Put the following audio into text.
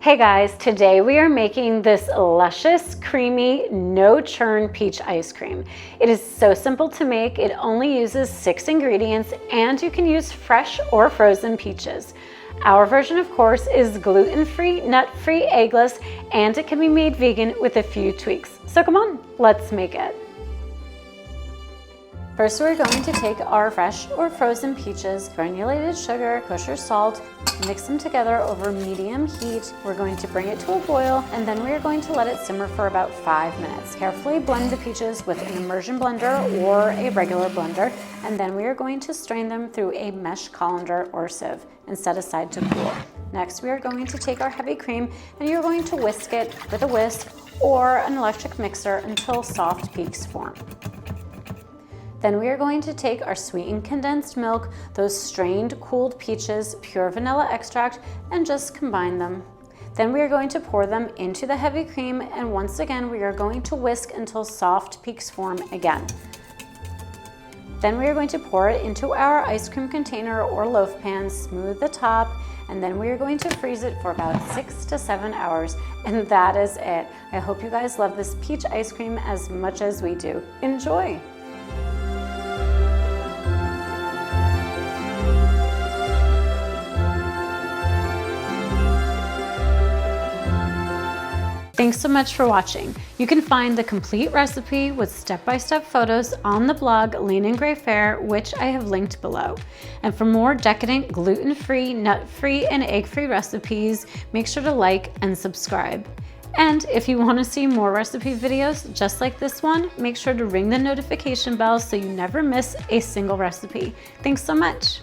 Hey guys, today we are making this luscious, creamy, no-churn peach ice cream. It is so simple to make. It only uses 6 ingredients and you can use fresh or frozen peaches. Our version, of course, is gluten-free, nut-free, eggless, and it can be made vegan with a few tweaks. So come on, let's make it. First, we're going to take our fresh or frozen peaches, granulated sugar, kosher salt, mix them together over medium heat. We're going to bring it to a boil, and then we're going to let it simmer for about 5 minutes. Carefully blend the peaches with an immersion blender or a regular blender, and then we are going to strain them through a mesh colander or sieve and set aside to cool. Next, we are going to take our heavy cream, and you're going to whisk it with a whisk or an electric mixer until soft peaks form. Then we are going to take our sweetened condensed milk, those strained cooled peaches, pure vanilla extract, and just combine them. Then we are going to pour them into the heavy cream, and once again we are going to whisk until soft peaks form again. Then we are going to pour it into our ice cream container or loaf pan, smooth the top, and then we are going to freeze it for about 6 to 7 hours, and that is it. I hope you guys love this peach ice cream as much as we do. Enjoy! Thanks so much for watching. You can find the complete recipe with step-by-step photos on the blog Lean and Gray Fare, which I have linked below. And for more decadent gluten-free, nut-free, and egg-free recipes, make sure to like and subscribe. And if you want to see more recipe videos just like this one, make sure to ring the notification bell so you never miss a single recipe. Thanks so much.